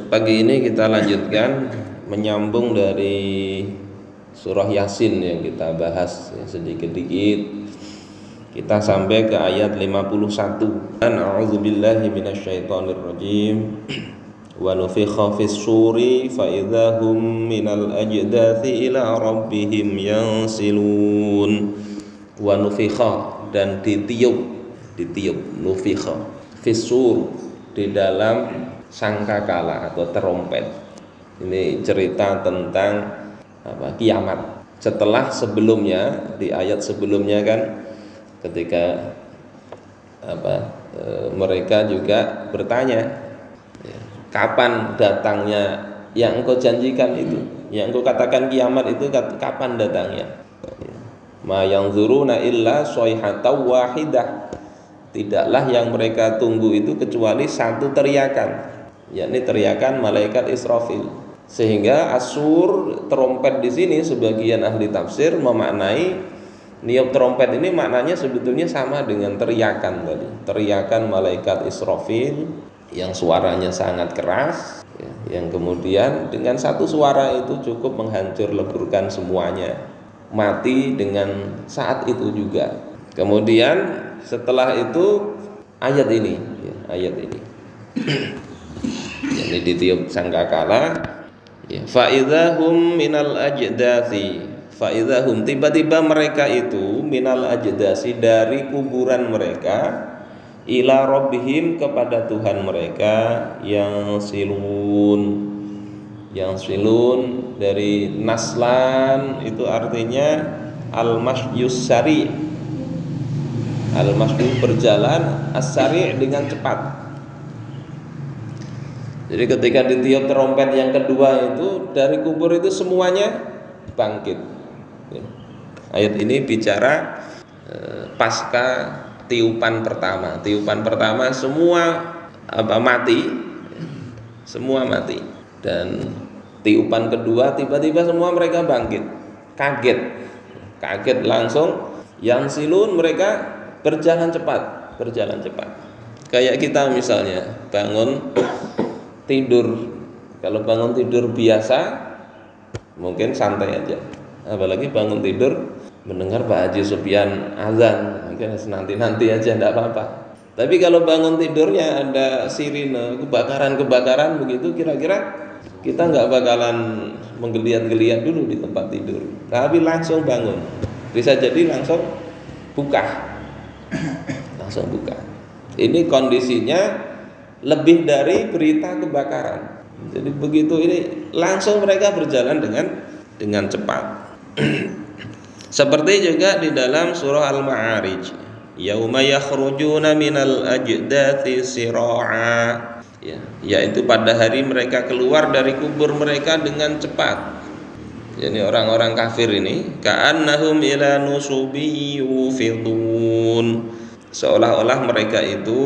Pagi ini kita lanjutkan menyambung dari surah Yasin yang kita bahas ya, sedikit-sedikit. Kita sampai ke ayat 51. A'udzubillahi minasyaitonirrajim. Wa nufikha fis suri fa idzahum minal ajdathi ila rabbihim yansilun. Wa nufikha, dan ditiup nufikha fis sur, di dalam sangkakala atau terompet. Ini cerita tentang kiamat. Setelah sebelumnya, di ayat sebelumnya kan, ketika mereka juga bertanya, kapan datangnya yang engkau janjikan itu, yang engkau katakan kiamat itu kapan datangnya? Ma yanzuruna illa shayhatan wahidah. Tidaklah yang mereka tunggu itu kecuali satu teriakan, yakni teriakan malaikat Israfil. Sehingga asur, trompet di sini sebagian ahli tafsir memaknai niup trompet ini maknanya sebetulnya sama dengan teriakan tadi, teriakan malaikat Israfil yang suaranya sangat keras, yang kemudian dengan satu suara itu cukup menghancur leburkan semuanya, mati dengan saat itu juga. Kemudian setelah itu ayat ini jadi ditiup sangkakala, fa idzahum minal ajdathi, fa idzahum, tiba-tiba mereka itu minal ajdasi, dari kuburan mereka, ila rabbihim, kepada Tuhan mereka, yang silun dari naslan itu artinya al-mashyus sari, al-masyu berjalan, as-sari dengan cepat. Jadi ketika ditiup trompet yang kedua itu, dari kubur itu semuanya bangkit. Ayat ini bicara pasca tiupan pertama. Tiupan pertama semua mati. Dan tiupan kedua tiba-tiba semua mereka bangkit. Kaget langsung, yang silun, mereka berjalan cepat. Kayak kita misalnya bangun tidur, kalau bangun tidur biasa mungkin santai aja, apalagi bangun tidur mendengar Pak Haji Sufyan azan, mungkin nanti aja enggak apa-apa. Tapi kalau bangun tidurnya ada sirine kebakaran begitu, kira-kira kita enggak bakalan menggeliat-geliat dulu di tempat tidur, tapi langsung bangun, bisa jadi langsung buka. Ini kondisinya lebih dari berita kebakaran. Jadi begitu ini langsung mereka berjalan dengan cepat. Seperti juga di dalam surah Al-Ma'arij, yauma yakhrujuna minal ajdathi sira'a, yaitu pada hari mereka keluar dari kubur mereka dengan cepat. Jadi orang-orang kafir ini ka'annahum ila nusubi yufidun, seolah-olah mereka itu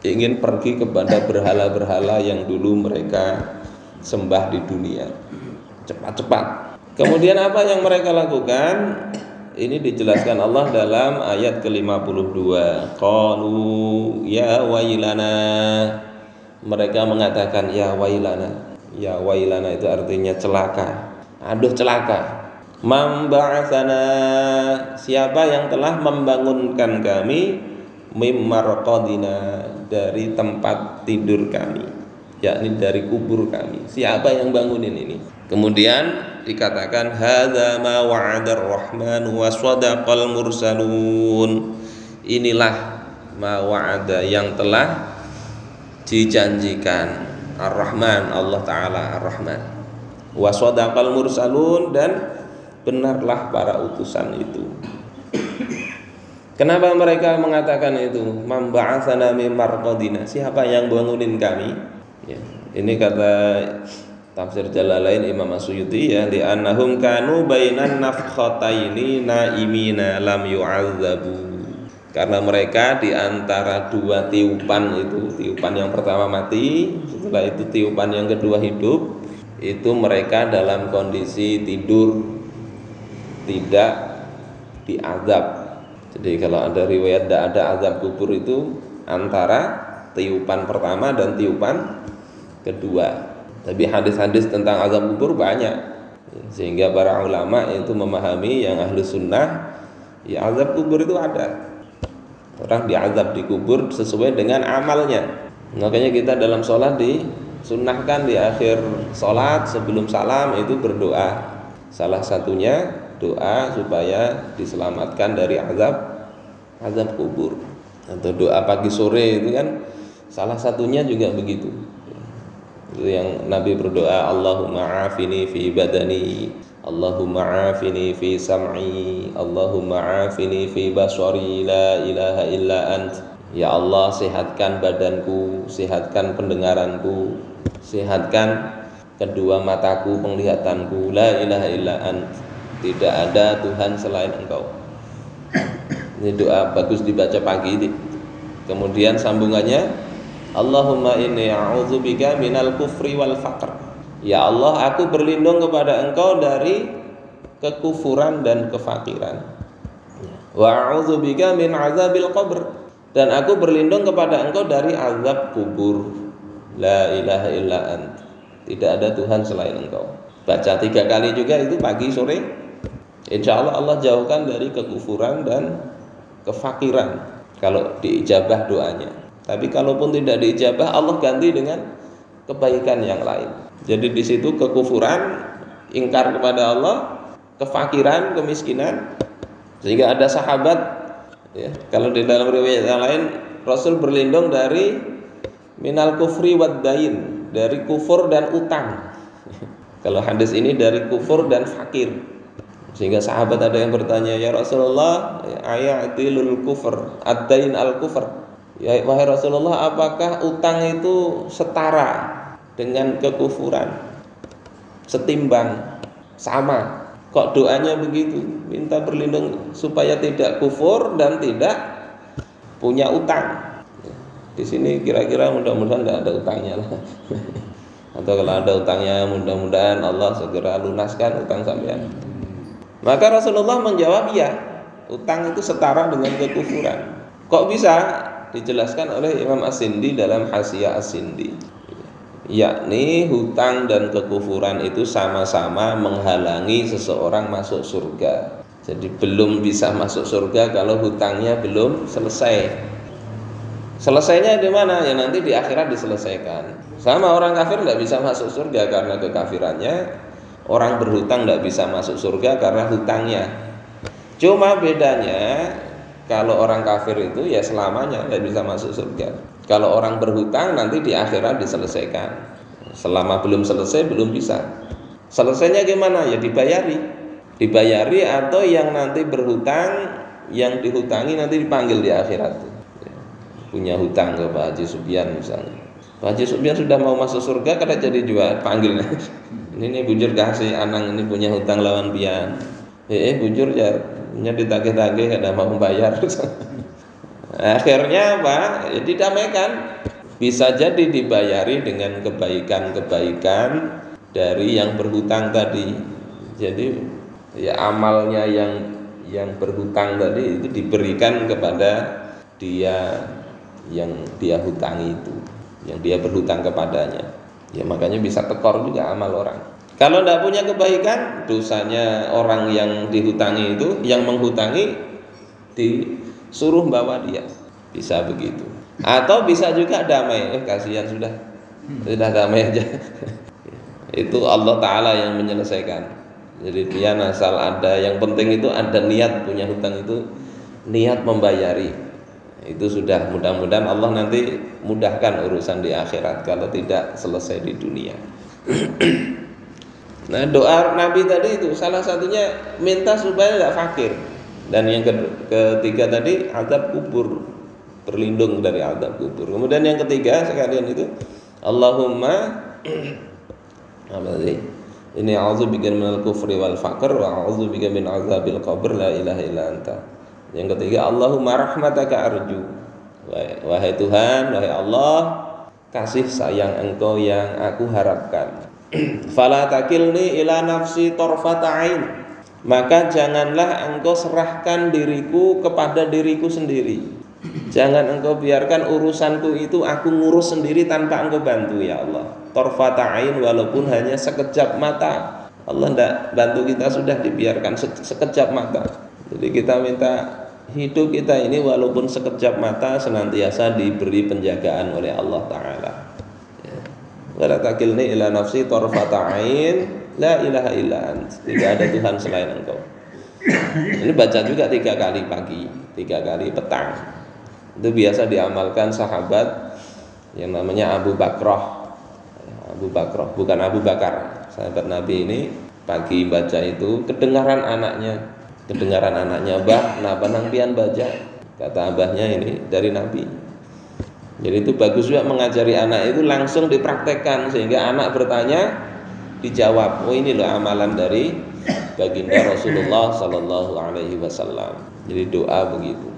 ingin pergi kepada berhala-berhala yang dulu mereka sembah di dunia. Cepat-cepat. Kemudian apa yang mereka lakukan? Ini dijelaskan Allah dalam ayat ke-52. Qalu ya wailana. Mereka mengatakan ya wailana. Ya wailana itu artinya celaka. Aduh celaka. Man ba'atsana, siapa yang telah membangunkan kami, mim marqadina, dari tempat tidur kami, yakni dari kubur kami. Siapa yang bangunin ini? Kemudian dikatakan hadza ma wa'adar rahman wa sadaqal mursalun. Inilah ma wa'ada, yang telah dijanjikan Ar-Rahman, Allah Ta'ala Ar-Rahman, wa sadaqal mursalun, dan benarlah para utusan itu. Kenapa mereka mengatakan itu? Man ba'atsana mim marqadina, siapa yang bangunin kami? Ini kata tafsir Jalalain Imam As-Suyuti, li'annahum kanu bainan nafkhataini naimina lam yu'adzabu. Karena mereka di antara dua tiupan itu, tiupan yang pertama mati, setelah itu tiupan yang kedua hidup, itu mereka dalam kondisi tidur, tidak diazab. Jadi kalau ada riwayat tidak ada azab kubur itu antara tiupan pertama dan tiupan kedua. Tapi hadis-hadis tentang azab kubur banyak, sehingga para ulama itu memahami yang ahlu sunnah, ya azab kubur itu ada. Orang diazab di kubur sesuai dengan amalnya. Makanya kita dalam sholat disunnahkan di akhir sholat sebelum salam itu berdoa. Salah satunya doa supaya diselamatkan dari azab kubur. Atau doa pagi sore itu kan salah satunya juga begitu. Itu yang Nabi berdoa, Allahumma afini fi badani, Allahumma afini fi sam'i, Allahumma afini fi basari, la ilaha illa ant. Ya Allah, sehatkan badanku, sehatkan pendengaranku, sehatkan kedua mataku, penglihatanku, la ilaha illa ant. Tidak ada Tuhan selain Engkau. Ini doa bagus dibaca pagi ini. Kemudian sambungannya, Allahumma inni a'udzubika minal kufri wal faqr. Ya Allah, aku berlindung kepada Engkau dari kekufuran dan kefakiran. Wa a'udzubika min azabil qabr. Dan aku berlindung kepada Engkau dari azab kubur. La ilaha illa ant. Tidak ada Tuhan selain Engkau. Baca 3 kali juga itu pagi sore. Insya Allah Allah jauhkan dari kekufuran dan kefakiran kalau diijabah doanya. Tapi kalaupun tidak diijabah, Allah ganti dengan kebaikan yang lain. Jadi di situ kekufuran, ingkar kepada Allah, kefakiran, kemiskinan. Sehingga ada sahabat, ya, kalau di dalam riwayat yang lain, Rasul berlindung dari minal kufri wad dain, dari kufur dan utang. Kalau hadis ini dari kufur dan fakir. Sehingga sahabat ada yang bertanya, ya Rasulullah, ayatilul kufur, ad-dain al-kufur. Ya wahai Rasulullah, apakah utang itu setara dengan kekufuran? Setimbang, sama. Kok doanya begitu? Minta berlindung supaya tidak kufur dan tidak punya utang. Di sini kira-kira mudah-mudahan tidak ada utangnya lah. Atau kalau ada utangnya, mudah-mudahan Allah segera lunaskan utang sampean. Maka Rasulullah menjawab, ya, utang itu setara dengan kekufuran. Kok bisa? Dijelaskan oleh Imam As-Sindi dalam Hasyiah As-Sindi. Yakni hutang dan kekufuran itu sama-sama menghalangi seseorang masuk surga. Jadi belum bisa masuk surga kalau hutangnya belum selesai. Selesainya di mana? Ya nanti di akhirat diselesaikan. Sama orang kafir tidak bisa masuk surga karena kekafirannya. Orang berhutang tidak bisa masuk surga karena hutangnya. Cuma bedanya, kalau orang kafir itu ya selamanya tidak bisa masuk surga. Kalau orang berhutang nanti di akhirat diselesaikan. Selama belum selesai belum bisa. Selesainya gimana? Ya dibayari. Dibayari atau yang nanti berhutang, yang dihutangi nanti dipanggil di akhirat. Punya hutang ke Pak Haji Subian misalnya. Pak Haji Subian sudah mau masuk surga karena jadi jual panggil. Ini bujur kasih anang ini punya hutang lawan pian. Bujur ya punya ditagih-tagih kada mau bayar. Akhirnya apa? Ya didamaikan. Bisa jadi dibayari dengan kebaikan-kebaikan dari yang berhutang tadi. Jadi ya amalnya yang berhutang tadi itu diberikan kepada dia yang dia hutangi itu, yang dia berhutang kepadanya. Ya makanya bisa tekor juga amal orang. Kalau tidak punya kebaikan, dosanya orang yang dihutangi itu, yang menghutangi disuruh bawa dia. Bisa begitu. Atau bisa juga damai. Kasihan sudah damai aja. Itu Allah Ta'ala yang menyelesaikan. Jadi dia asal ada, yang penting itu ada niat, punya hutang itu niat membayari. Itu sudah, mudah-mudahan Allah nanti mudahkan urusan di akhirat kalau tidak selesai di dunia. Nah doa Nabi tadi itu salah satunya minta supaya tidak fakir. Dan yang ketiga tadi azab kubur, berlindung dari azab kubur. Kemudian yang ketiga sekalian itu Allahumma apa sih? Ini a'udzubika minal kufri wal faqr wa a'udzubika min azabil qabr la ilaha illa anta. Yang ketiga, Allahumma rahmataka arju. Wahai Tuhan, wahai Allah, kasih sayang Engkau yang aku harapkan. Fala takilni ila nafsi tarfata ain. Maka janganlah Engkau serahkan diriku kepada diriku sendiri. Jangan engkau biarkan urusanku itu aku ngurus sendiri tanpa engkau bantu ya Allah. Tarfata ain, walaupun hanya sekejap mata. Allah tidak bantu kita, sudah dibiarkan sekejap mata. Jadi kita minta hidup kita ini walaupun sekejap mata senantiasa diberi penjagaan oleh Allah Ta'ala. Wala takilni ila nafsi tarfata ain, la ilaha illa ant. Tidak ada Tuhan selain engkau. Ini baca juga 3 kali pagi, 3 kali petang. Itu biasa diamalkan sahabat yang namanya Abu Bakrah. Abu Bakrah, bukan Abu Bakar. Sahabat Nabi ini pagi baca itu, kedengaran anaknya, "Bah, napa nang pian baca?" Kata abahnya, ini dari Nabi. Jadi itu bagus juga mengajari anak itu langsung dipraktekkan, sehingga anak bertanya dijawab. Oh, ini loh amalan dari baginda Rasulullah Sallallahu Alaihi Wasallam. Jadi doa begitu.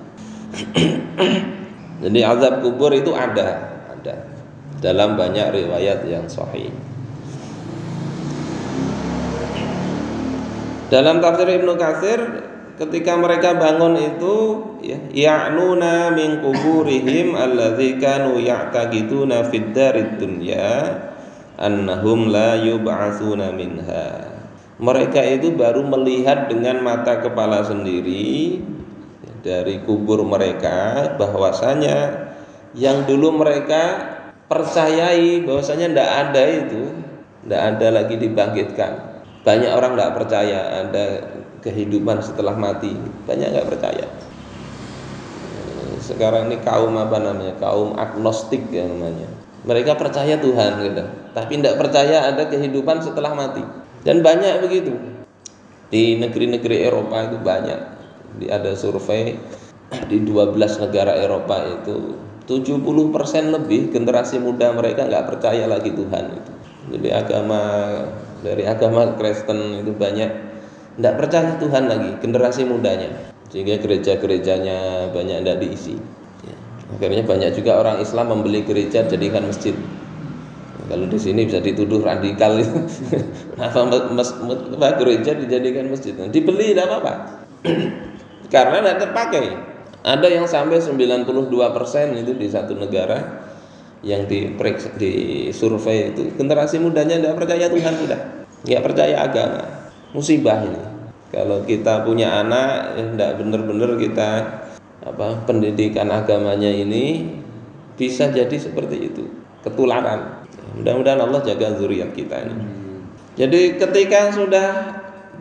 Jadi azab kubur itu ada dalam banyak riwayat yang sahih. Dalam tafsir Ibnu Katsir, ketika mereka bangun itu ya'nuna min kuburihim alladzi kanu ya'taqiduna fid darid dunya annahum la yub'atsuna minha. Mereka itu baru melihat dengan mata kepala sendiri dari kubur mereka bahwasanya yang dulu mereka percayai bahwasanya tidak ada lagi dibangkitkan. Banyak orang tidak percaya ada kehidupan setelah mati, banyak nggak percaya. Sekarang ini kaum kaum agnostik ya namanya. Mereka percaya Tuhan gitu, tapi tidak percaya ada kehidupan setelah mati. Dan banyak begitu di negeri-negeri Eropa itu banyak. Ada survei di 12 negara Eropa itu 70% lebih generasi muda mereka nggak percaya lagi Tuhan itu. Jadi dari agama Kristen itu banyak tidak percaya Tuhan lagi generasi mudanya, sehingga gereja-gerejanya banyak tidak diisi. Akhirnya banyak juga orang Islam membeli gereja jadikan masjid. Kalau di sini bisa dituduh radikal itu. Apa gereja dijadikan masjid? Dibeli tidak apa-apa. Karena tidak terpakai. Ada yang sampai 92% itu di satu negara yang di survei itu generasi mudanya tidak percaya Tuhan, sudah nggak percaya agama. Musibah ini. Kalau kita punya anak tidak benar-benar kita pendidikan agamanya ini, bisa jadi seperti itu, ketularan. Mudah-mudahan Allah jaga zuriat kita ini. Jadi ketika sudah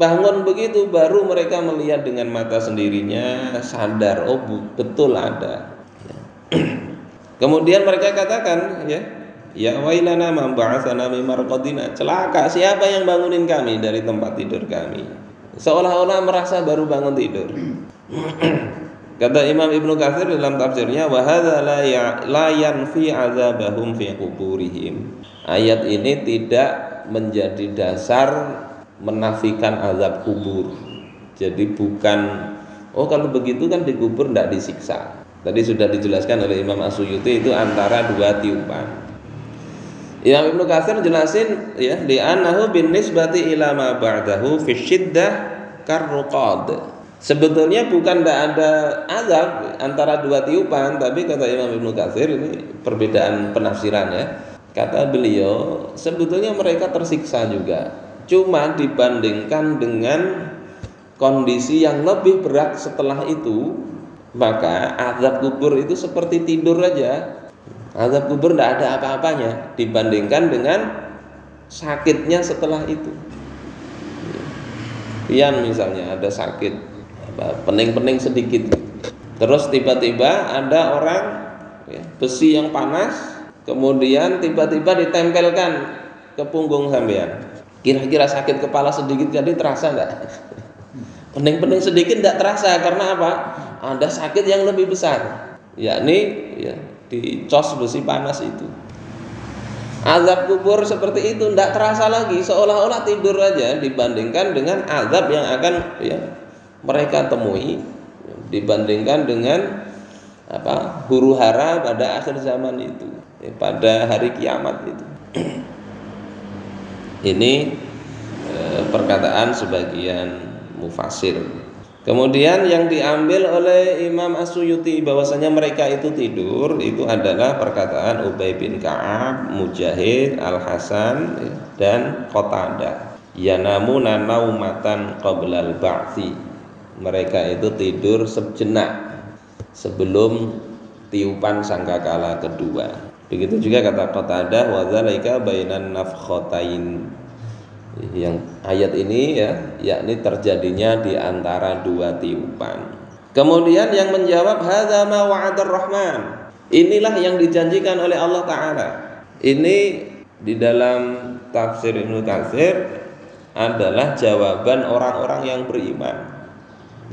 bangun begitu, baru mereka melihat dengan mata sendirinya, sadar, oh betul ada. Kemudian mereka katakan, ya wailana man ba'atsana min marqadina. Celaka siapa yang bangunin kami dari tempat tidur kami. Seolah-olah merasa baru bangun tidur. Kata Imam Ibnu Katsir dalam tafsirnya, wa hadza la yanfi azabahum fi quburihim. Ayat ini tidak menjadi dasar menafikan azab kubur. Jadi bukan, oh kalau begitu kan di kubur tidak disiksa. Tadi sudah dijelaskan oleh Imam As-Suyuti, itu antara 2 tiupan. Imam Ibnu Katsir jelasin li'annahu bin nisbati ila ma ba'dahu fi syiddah karruqad. Sebetulnya bukan tidak ada azab antara 2 tiupan, tapi kata Imam Ibnu Katsir, ini perbedaan penafsiran ya. Kata beliau, sebetulnya mereka tersiksa juga, cuma dibandingkan dengan kondisi yang lebih berat setelah itu, maka azab kubur itu seperti tidur aja. Azab kubur tidak ada apa-apanya dibandingkan dengan sakitnya setelah itu. Pian misalnya ada sakit, pening-pening sedikit, terus tiba-tiba ada orang besi yang panas, kemudian tiba-tiba ditempelkan ke punggung sampean. Kira-kira sakit kepala sedikit jadi terasa enggak? Pening-pening sedikit enggak terasa, karena apa? Ada sakit yang lebih besar, yakni dicos besi panas itu. Azab kubur seperti itu tidak terasa lagi, seolah-olah tidur aja dibandingkan dengan azab yang akan mereka temui, dibandingkan dengan huru hara pada akhir zaman itu, pada hari kiamat itu. Ini perkataan sebagian mufassir. Kemudian yang diambil oleh Imam As-Suyuti bahwasanya mereka itu tidur itu adalah perkataan Ubay bin Ka'ab, Mujahid, Al-Hasan dan Qatadah. Yanamuna naumatan qablal ba'tsi. Mereka itu tidur sejenak sebelum tiupan sangkakala kedua. Begitu juga kata Qatadah, wa dzalika bainan nafkhatain. Yang ayat ini ya, yakni terjadinya di antara dua tiupan. Kemudian yang menjawab hadza ma wa'adar rahman. Inilah yang dijanjikan oleh Allah taala. Ini di dalam tafsir Ibnu Katsir adalah jawaban orang-orang yang beriman.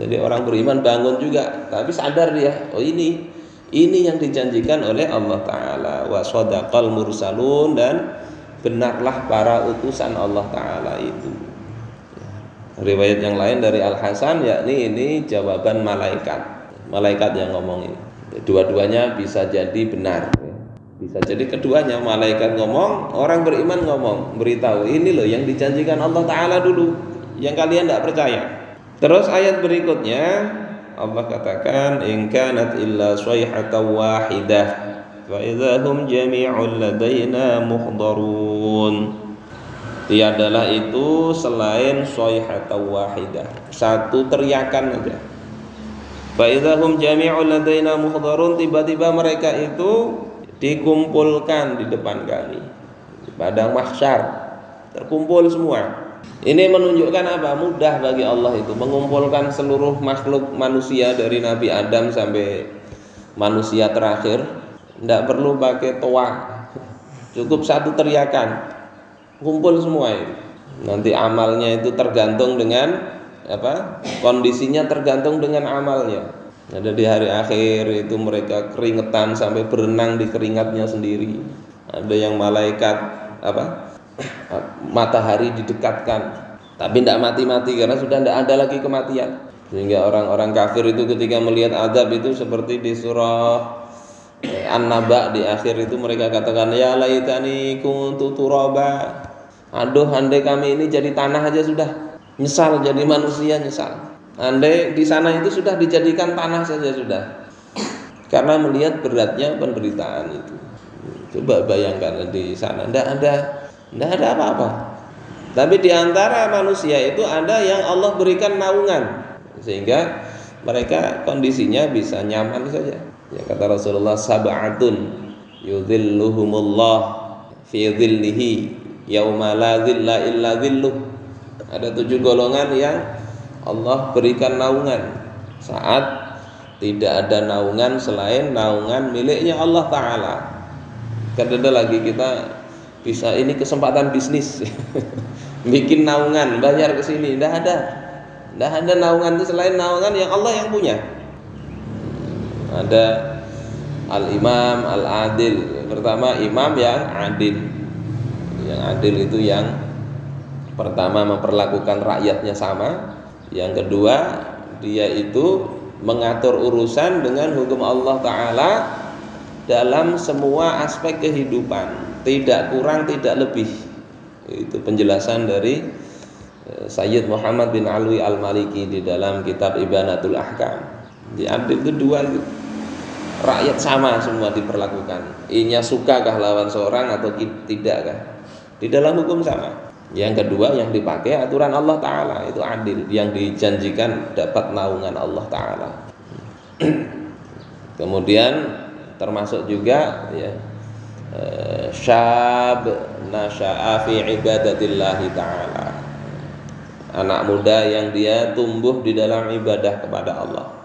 Jadi orang beriman bangun juga, tapi sadar dia, oh ini yang dijanjikan oleh Allah taala. Wa shadaqal mursalun, dan benarlah para utusan Allah taala itu. Riwayat yang lain dari Al-Hasan yakni ini jawaban malaikat. Malaikat yang ngomong ini. Dua-duanya bisa jadi benar. Bisa jadi keduanya, malaikat ngomong, orang beriman ngomong, beritahu ini loh yang dijanjikan Allah taala dulu, yang kalian tidak percaya. Terus ayat berikutnya Allah katakan in kanat illa sayhatan wahidah fa idzahum jami'un ladaina muhdarun. Tiadalah itu selain sayhatan wahidah, satu teriakan aja. Fa idzahum jami'un ladaina muhdarun, tiba-tiba mereka itu dikumpulkan di depan kami di padang mahsyar, terkumpul semua. Ini menunjukkan apa? Mudah bagi Allah itu mengumpulkan seluruh makhluk manusia dari Nabi Adam sampai manusia terakhir. Tidak perlu pakai toa, cukup satu teriakan, kumpul semua itu. Nanti amalnya itu tergantung dengan apa? Kondisinya tergantung dengan amalnya. Ada di hari akhir itu mereka keringetan sampai berenang di keringatnya sendiri. Ada yang malaikat apa? Matahari didekatkan, tapi tidak mati-mati karena sudah tidak ada lagi kematian. Sehingga orang-orang kafir itu ketika melihat azab itu seperti di surah An-Naba di akhir itu mereka katakan ya laitani kuntu turaba. Aduh, andai kami ini jadi tanah aja sudah. Nyesal jadi manusia, nyesal. Andai di sana itu sudah dijadikan tanah saja sudah. Karena melihat beratnya penderitaan itu. Coba bayangkan di sana tidak ada apa-apa. Tapi di antara manusia itu ada yang Allah berikan naungan sehingga mereka kondisinya bisa nyaman saja. Ya kata Rasulullah sab'atun yudhilluhumullah fi dhillihi yauma la dhilla illa dhilluh. Ada 7 golongan yang Allah berikan naungan saat tidak ada naungan selain naungan miliknya Allah taala. Kadang lagi kita bisa ini kesempatan bisnis bikin naungan bayar ke sini, tidak ada naungan itu selain naungan yang Allah yang punya. Ada al-imam al-adil. Pertama imam yang adil. Yang adil itu yang pertama memperlakukan rakyatnya sama. Yang kedua dia itu mengatur urusan dengan hukum Allah taala dalam semua aspek kehidupan, tidak kurang tidak lebih. Itu penjelasan dari Sayyid Muhammad bin Alwi Al-Maliki di dalam kitab Ibanatul Ahkam. Di adil itu dua, rakyat sama semua diperlakukan. Inya sukakah lawan seorang atau tidakkah, di dalam hukum sama. Yang kedua yang dipakai aturan Allah taala, itu adil, yang dijanjikan dapat naungan Allah taala. Kemudian termasuk juga ya syab nasya'a fi ibadatillahi ta'ala, anak muda yang dia tumbuh di dalam ibadah kepada Allah,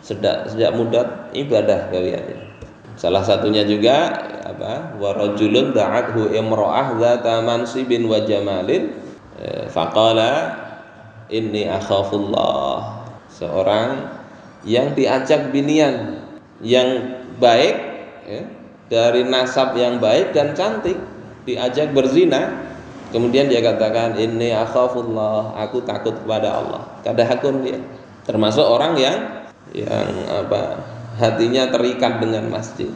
sejak muda ibadah kalian. Salah satunya juga apa? Wa rajulun da'athu imra'ah dzata mansibin wa jamalin faqala inni akhafullah. Seorang yang diajak binian yang baik ya, dari nasab yang baik dan cantik, diajak berzina, kemudian dia katakan inni akhafullah, aku takut kepada Allah. Kadahakun dia termasuk orang yang apa, hatinya terikat dengan masjid.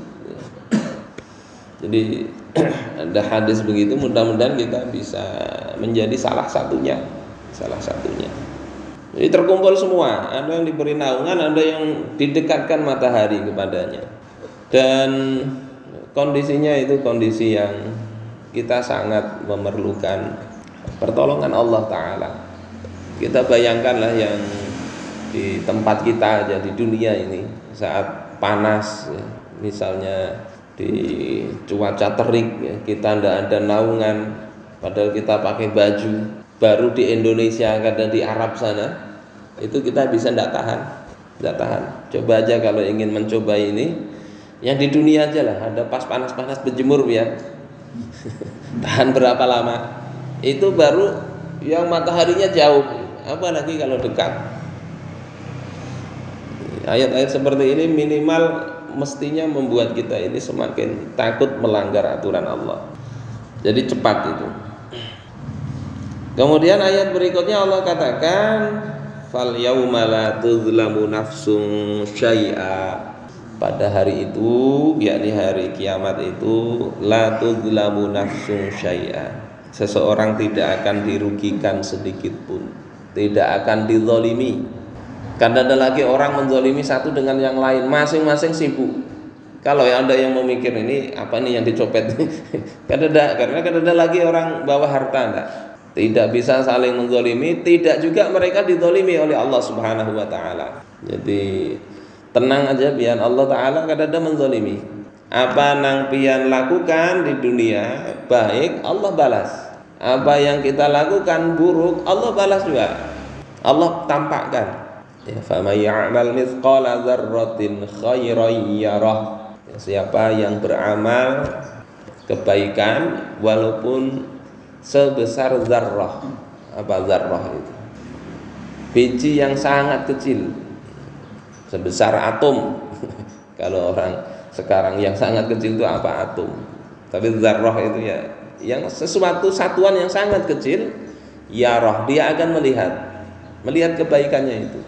Jadi ada hadis begitu, mudah-mudahan kita bisa menjadi salah satunya. Jadi terkumpul semua, ada yang diberi naungan, ada yang didekatkan matahari kepadanya. Dan kondisinya itu kondisi yang kita sangat memerlukan pertolongan Allah Ta'ala. Kita bayangkanlah yang di tempat kita aja di dunia ini saat panas ya, misalnya di cuaca terik ya, kita tidak ada naungan padahal kita pakai baju. Baru di Indonesia, kadang di Arab sana itu kita bisa tidak tahan. Coba aja kalau ingin mencoba ini, yang di dunia aja lah, ada pas panas-panas berjemur ya, tahan berapa lama? Itu baru yang mataharinya jauh, apalagi kalau dekat. Ayat-ayat seperti ini minimal mestinya membuat kita ini semakin takut melanggar aturan Allah. Jadi cepat itu. Kemudian ayat berikutnya Allah katakan fal yauma la tuzlamu nafsun syai'a. Pada hari itu, yakni hari kiamat itu, la tuzlamu nafsun syai'a. Seseorang tidak akan dirugikan sedikit pun, tidak akan dizalimi. Karena ada lagi orang menzalimi satu dengan yang lain, masing-masing sibuk. Kalau ada yang memikir ini apa nih yang dicopet, karena ada lagi orang bawa harta enggak. Tidak bisa saling menzalimi, tidak juga mereka dizalimi oleh Allah Subhanahu wa taala. Jadi tenang aja biar Allah taala kadang-kadang menzalimi. Apa nang pian lakukan di dunia baik, Allah balas. Apa yang kita lakukan buruk, Allah balas juga. Allah tampakkan. Ya, faman ya'mal mithqala dzarratin khairan yarah. Siapa yang beramal kebaikan walaupun sebesar zarrah. Apa zarrah itu? Biji yang sangat kecil, sebesar atom. Kalau orang sekarang yang sangat kecil itu apa? Atom. Tapi zarrah itu ya yang sesuatu satuan yang sangat kecil, yarah, dia akan melihat kebaikannya itu.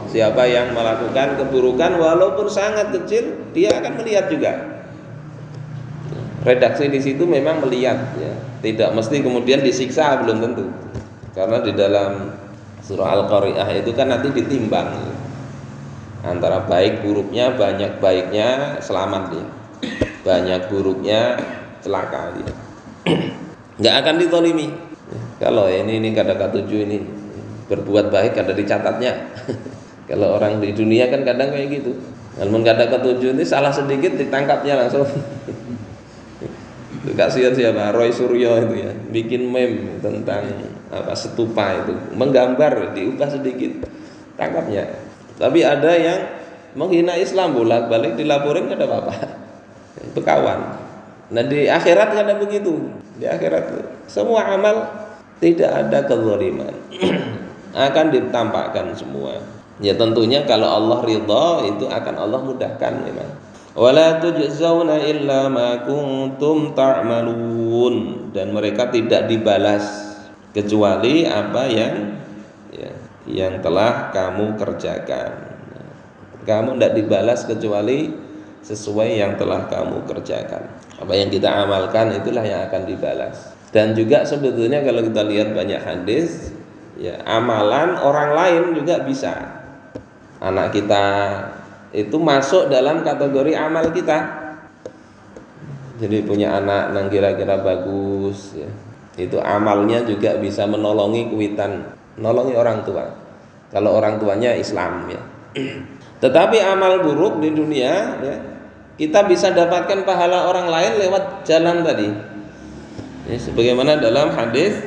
Siapa yang melakukan keburukan walaupun sangat kecil, dia akan melihat juga. Redaksi di situ memang melihat ya. Tidak mesti kemudian disiksa, belum tentu. Karena di dalam surah Al-Qari'ah itu kan nanti ditimbang antara baik buruknya, banyak baiknya selamat dia, banyak buruknya celaka dia. Enggak akan ditolimi. Kalau ini kata-kata 7 ini berbuat baik ada dicatatnya. Kalau orang di dunia kan kadang kayak gitu. Namun kata-kata 7 ini salah sedikit ditangkapnya langsung. Kasihan siapa? Roy Suryo itu ya, bikin meme tentang apa stupa itu, menggambar diubah sedikit tangkapnya. Tapi ada yang menghina Islam bolak-balik dilaporin enggak ada apa-apa. Itu kawan. Nah di akhirat kan ada begitu. Di akhirat semua amal tidak ada kezaliman. Akan ditampakkan semua. Ya tentunya kalau Allah ridha itu akan Allah mudahkan memang. Wala tujzauna illa ma kuntum ta'malun, dan mereka tidak dibalas kecuali apa yang telah kamu kerjakan. Kamu tidak dibalas kecuali sesuai yang telah kamu kerjakan. Apa yang kita amalkan itulah yang akan dibalas. Dan juga sebetulnya kalau kita lihat banyak hadis, ya amalan orang lain juga bisa. Anak kita itu masuk dalam kategori amal kita. Jadi punya anak yang kira-kira bagus ya, itu amalnya juga bisa menolongi kuitan, menolongi orang tua kalau orang tuanya Islam ya. Tetapi amal buruk di dunia ya, kita bisa dapatkan pahala orang lain lewat jalan tadi ya, sebagaimana dalam hadis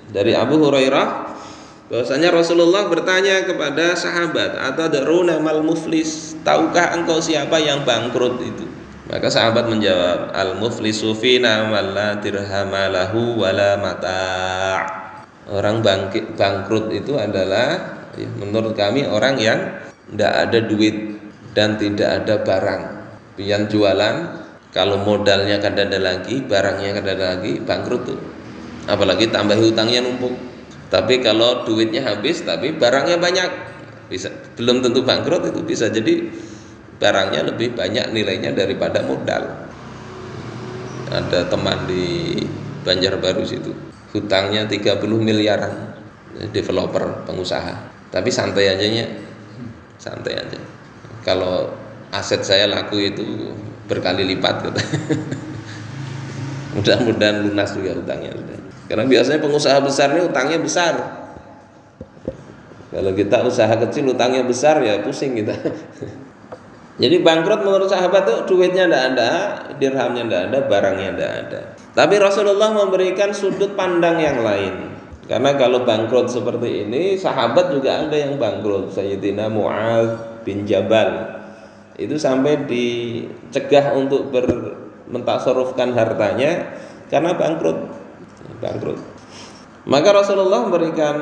dari Abu Hurairah bahwasanya Rasulullah bertanya kepada sahabat, atadruna mal muflis, tahukah engkau siapa yang bangkrut itu? Maka sahabat menjawab, al muflisu fina man la dirhama lahu wala mata'. Orang bangkrut itu adalah ya, menurut kami orang yang tidak ada duit dan tidak ada barang. Pian jualan, kalau modalnya kada ada lagi, barangnya kada ada lagi, bangkrut tuh. Apalagi tambah hutangnya numpuk. Tapi kalau duitnya habis tapi barangnya banyak, bisa belum tentu bangkrut, itu bisa jadi barangnya lebih banyak nilainya daripada modal. Ada teman di Banjarbaru situ, hutangnya 30 miliaran, developer, pengusaha. Tapi santai aja. Kalau aset saya laku itu berkali lipat gitu. Mudah-mudahan lunas juga hutangnya. Karena biasanya pengusaha besar ini hutangnya besar. Kalau kita usaha kecil hutangnya besar ya pusing kita. Jadi bangkrut menurut sahabat tuh duitnya tidak ada, dirhamnya tidak ada, barangnya tidak ada. Tapi Rasulullah memberikan sudut pandang yang lain. Karena kalau bangkrut seperti ini, sahabat juga ada yang bangkrut. Sayyidina Mu'adz bin Jabal itu sampai dicegah untuk mentasarrufkan hartanya karena bangkrut. Maka Rasulullah memberikan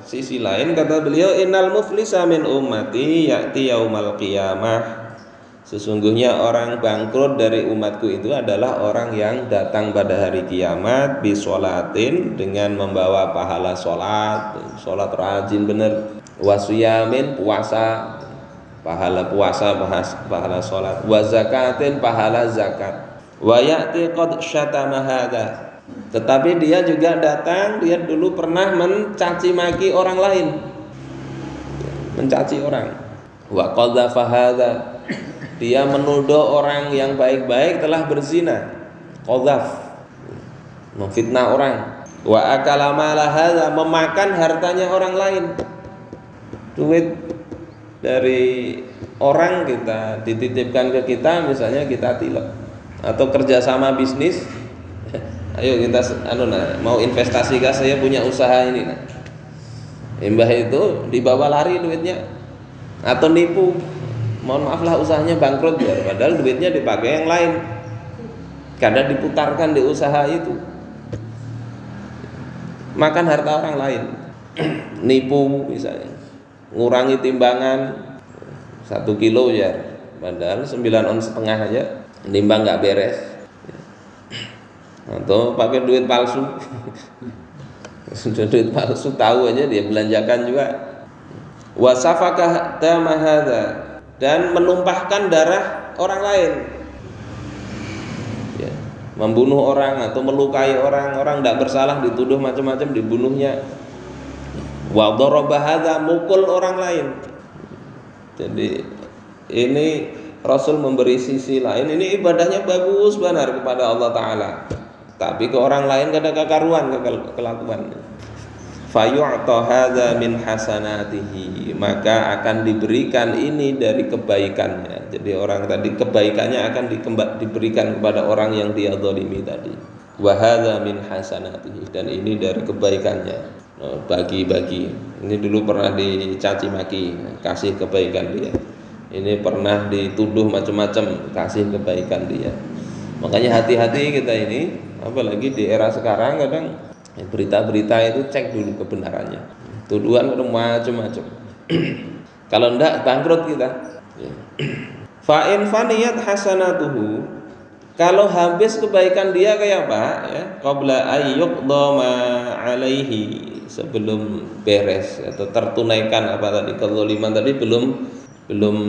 sisi lain, kata beliau, innal muflisa min ummati ya'ti yaumal qiyamah. Sesungguhnya orang bangkrut dari umatku itu adalah orang yang datang pada hari kiamat bisolatin, dengan membawa pahala sholat rajin bener, wasiyamin puasa, pahala puasa, pahala sholat, wa zakatin pahala zakat, wa ya'ti qad syatama hadza. Tetapi dia juga datang, dia dulu pernah mencaci maki orang lain, mencaci orang, wa qadzafa hadza, dia menuduh orang yang baik-baik telah berzina, qadzaf, memfitnah orang, wa akala mala hadza, memakan hartanya orang lain. Duit dari orang kita dititipkan ke kita, misalnya kita tilep, atau kerjasama bisnis, ayo kita mau investasi kah, saya punya usaha ini, mbah itu dibawa lari duitnya, atau nipu, mohon maaf lah usahanya bangkrut ya, padahal duitnya dipakai yang lain, karena diputarkan di usaha itu, makan harta orang lain. Nipu misalnya, ngurangi timbangan 1 kilo ya, padahal 9,5 ons aja, nimbang nggak beres, atau pakai duit palsu. Sudah duit palsu tahu aja dia belanjakan juga. Wasafakah damahada, dan menumpahkan darah orang lain, ya, membunuh orang atau melukai orang tidak bersalah dituduh macam-macam, dibunuhnya. Wa daraba hadza, mukul orang lain. Jadi ini Rasul memberi sisi lain, ini ibadahnya bagus benar kepada Allah Ta'ala, tapi ke orang lain kada kekaruan kelakuan. Fayu'ta hadza min hasanatihi, maka akan diberikan ini dari kebaikannya. Jadi orang tadi kebaikannya akan diberikan kepada orang yang dia zalimi tadi. Wa hadza min hasanatihi, dan ini dari kebaikannya. Bagi-bagi. Ini dulu pernah dicaci maki, kasih kebaikan dia. Ini pernah dituduh macam-macam, kasih kebaikan dia. Makanya hati-hati kita ini, apalagi di era sekarang, kadang berita-berita itu cek dulu kebenarannya. Tuduhan macam-macam. Kalau enggak bangkrut kita. Fa in faniyat hasanatuhu, kalau habis kebaikan dia kayak apa ya? Qabla ayyuqda ma alaihi, sebelum beres atau tertunaikan apa tadi, kezaliman tadi belum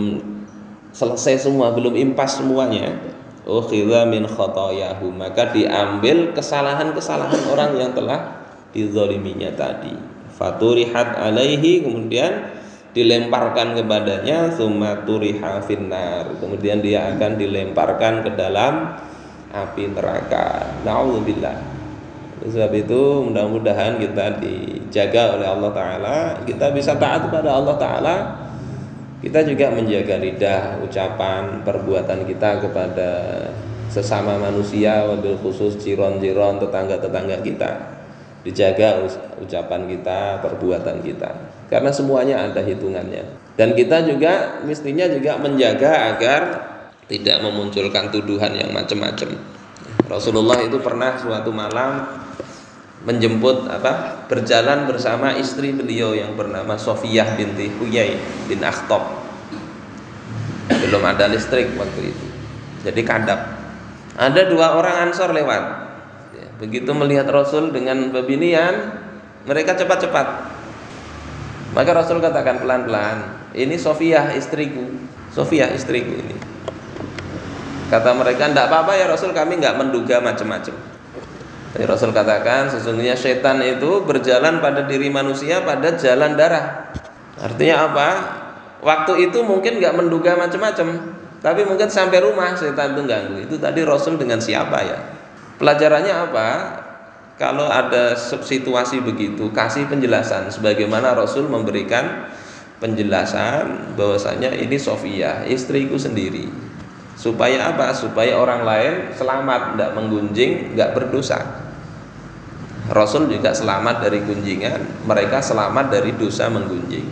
selesai semua, belum impas semuanya. Ukhidha min khotoyahu, maka diambil kesalahan-kesalahan orang yang telah dizaliminya tadi. Faturihat alaihi, kemudian dilemparkan kepadanya, summa turiha finnar, kemudian dia akan dilemparkan ke dalam api neraka. Na'udzubillah. Sebab itu mudah-mudahan kita dijaga oleh Allah Ta'ala, kita bisa taat kepada Allah Ta'ala, kita juga menjaga lidah, ucapan, perbuatan kita kepada sesama manusia, wabil khusus jiron-jiron, tetangga-tetangga kita. Dijaga ucapan kita, perbuatan kita, karena semuanya ada hitungannya. Dan kita juga mestinya juga menjaga agar tidak memunculkan tuduhan yang macam-macam. Rasulullah itu pernah suatu malam menjemput berjalan bersama istri beliau yang bernama Sofiyah binti Huyai bin Akhtab. Belum ada listrik waktu itu, jadi kadap. Ada 2 orang Ansor lewat, begitu melihat Rasul dengan bebinian, mereka cepat-cepat. Maka Rasul katakan pelan-pelan, ini Sofiyah istriku ini. Kata mereka, enggak apa-apa ya Rasul, kami enggak menduga macam-macam. Jadi Rasul katakan sesungguhnya setan itu berjalan pada diri manusia pada jalan darah. Artinya apa? Waktu itu mungkin nggak menduga macam-macam, tapi mungkin sampai rumah setan itu ganggu. Itu tadi Rasul dengan siapa ya? Pelajarannya apa? Kalau ada situasi begitu, kasih penjelasan sebagaimana Rasul memberikan penjelasan bahwasanya ini Sofia, istriku sendiri. Supaya apa? Supaya orang lain selamat, tidak menggunjing, tidak berdosa. Rasul juga selamat dari gunjingan, mereka selamat dari dosa menggunjing.